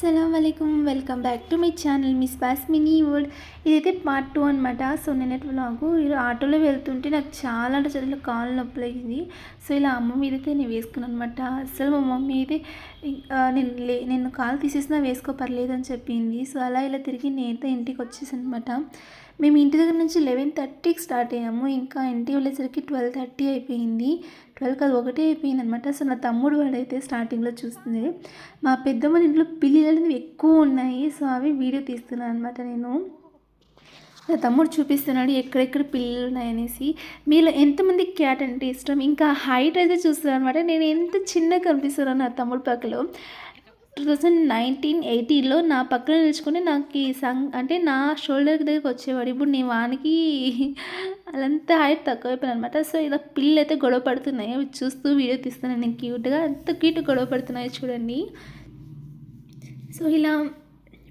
అస్సలాముఅలైకుం welcome back to my channel miss బాస్మినీ world. ఇదైతే part 2 అనమాట. సో నేనైతే వ్లాగు ఈరోజు ఆటోలో వెళ్తుంటే నాకు చాలా అంటే చాలా కాళ్ళు నొప్పులు అయింది. సో ఇలా అమ్మ మీదైతే నేను వేసుకున్నాను అనమాట. అసలు మా మమ్మీ అయితే నేను కాలు తీసేసినా వేసుకో పర్లేదు అని చెప్పింది. సో అలా ఇలా తిరిగి నేనైతే ఇంటికి వచ్చేసాను అనమాట. మేము ఇంటి దగ్గర నుంచి 11:30కి స్టార్ట్ అయ్యాము. ఇంకా ఇంటికి వెళ్ళేసరికి 12:30 అయిపోయింది. 12 కాదు 1 అయిపోయింది అనమాట. సో నా తమ్ముడు వాడైతే స్టార్టింగ్లో చూస్తుంది. మా పెద్దమ్మ ఇంట్లో పిల్లులు అనేవి ఎక్కువ ఉన్నాయి. సో అవి వీడియో తీస్తున్నాను అనమాట. నేను నా తమ్ముడు చూపిస్తున్నాడు ఎక్కడెక్కడ పిల్లులు ఉన్నాయనేసి. మీలో ఎంతమంది క్యాట్ అంటే ఇష్టం, ఇంకా హైట్ అయితే చూస్తున్నాను అనమాట. నేను ఎంత చిన్నగా కనిపిస్తున్నాను నా తమ్ముడు పక్కలో. 2019-80లో నా పక్కన నిలుచుకొని నాకు ఈ అంటే నా షోల్డర్ దగ్గరికి వచ్చేవాడు. ఇప్పుడు నేను వానికి అదంతా హైట్ తక్కువైపోయాను అనమాట. సో ఇలా పిల్లలు అయితే గొడవ పడుతున్నాయి. అవి చూస్తూ వీడియో తీస్తున్నాను నేను క్యూట్గా. ఎంత క్యూట్ గొడవ పడుతున్నాయి చూడండి. సో ఇలా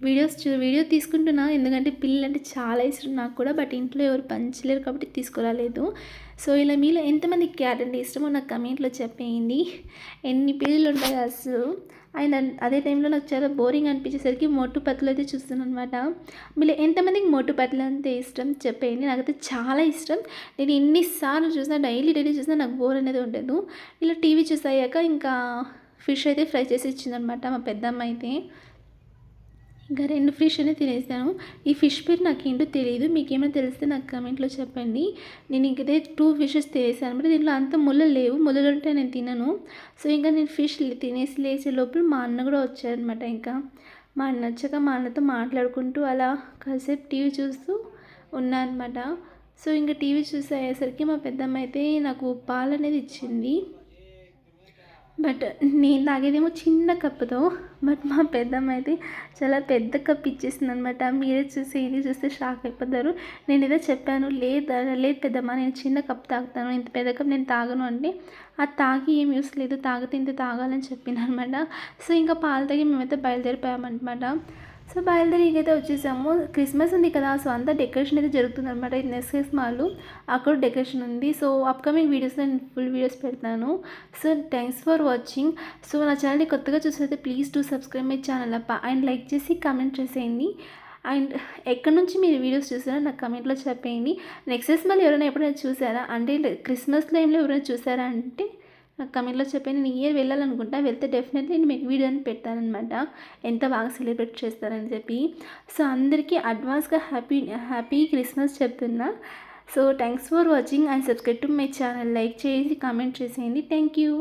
వీడియో తీసుకుంటున్నా, ఎందుకంటే పిల్లలు అంటే చాలా ఇష్టం నాకు కూడా. బట్ ఇంట్లో ఎవరు పంచలేరు కాబట్టి తీసుకురాలేదు. సో ఇలా మీలో ఎంతమంది క్యాట్ అంటే ఇష్టమో నాకు కమెంట్లో చెప్పేయండి. ఎన్ని పిల్లలు ఉంటాయి అసలు. అండ్ అదే టైంలో నాకు చాలా బోరింగ్ అనిపించేసరికి మోటు పత్తులు అయితే చూస్తున్నాను అనమాట. మీరు ఎంతమందికి మోటు పత్తులు అంటే ఇష్టం చెప్పేయండి. నాకైతే చాలా ఇష్టం. నేను ఎన్నిసార్లు చూసినా డైలీ చూసినా నాకు బోర్ అనేది ఉండదు. ఇలా టీవీ చూసాక ఇంకా ఫిష్ అయితే ఫ్రై చేసి ఇచ్చిందనమాట మా పెద్దమ్మ అయితే. ఇంకా 2 ఫిష్ అనేది తినేసాను. ఈ ఫిష్ పేరు నాకేంటో తెలియదు. మీకేమైనా తెలిస్తే నాకు కమెంట్లో చెప్పండి. నేను ఇంకైతే 2 ఫిషెస్ తినేసాను అనమాట. దీంట్లో అంత ముళ్ళలు లేవు. ముళ్ళలు ఉంటే నేను తినను. సో ఇంకా నేను ఫిష్ తినేసి లేచే లోపల మా అన్న కూడా వచ్చారనమాట. ఇంకా మా అన్న వచ్చాక మా అన్నతో మాట్లాడుకుంటూ అలా కాసేపు టీవీ చూస్తూ ఉన్నా అనమాట. సో ఇంకా టీవీ చూసి అయ్యేసరికి మా పెద్దమ్మ అయితే నాకు పాలు అనేది ఇచ్చింది. బట్ నేను తాగేదేమో చిన్న కప్పుతో. బట్ మా పెద్దమ్మ అయితే చాలా పెద్ద కప్ ఇచ్చేసింది అనమాట. మీరే చూసి ఇది చూస్తే షాక్ అయిపోతారు. నేను ఏదో చెప్పాను, లేదు పెద్దమ్మ నేను చిన్న కప్ తాగుతాను, ఇంత పెద్ద కప్ నేను తాగను అంటే అది తాగి ఏం యూస్ లేదు, తాగితే ఇంత తాగాలని చెప్పిన అనమాట. సో ఇంకా పాలు తాగి మేమైతే బయలుదేరిపోయామన్నమాట. సో బయలుదేరికైతే వచ్చేసాము. క్రిస్మస్ ఉంది కదా, సో అంతా డెకరేషన్ అయితే జరుగుతుంది అనమాట. ఇది నెస్కేస్ మాల్, అక్కడ డెకరేషన్ ఉంది. సో అప్కమింగ్ వీడియోస్లో నేను ఫుల్ వీడియోస్ పెడతాను. So thanks for watching. So నా ఛానల్ని కొత్తగా చూసినైతే please to subscribe my channel అప్ప. అండ్ లైక్ చేసి కమెంట్ చేసేయండి. అండ్ ఎక్కడి నుంచి మీరు వీడియోస్ చూసారో నాకు కమెంట్లో చెప్పేయండి. నెక్స్ట్ మళ్ళీ ఎవరైనా ఎప్పుడైనా చూసారా అంటే క్రిస్మస్ టైంలో ఎవరైనా చూసారా అంటే నాకు కమెంట్లో చెప్పండి. నేను ఇయర్ వెళ్ళాలనుకుంటా, వెళ్తే డెఫినెట్లీ నేను మీకు వీడియోని పెడతానమాట, ఎంత బాగా సెలబ్రేట్ చేస్తారని చెప్పి. సో అందరికీ అడ్వాన్స్గా హ్యాపీ క్రిస్మస్ చెప్తున్నా. So thanks for watching and subscribe to my channel. Like చేసి కామెంట్ చేసేయండి. Thank you.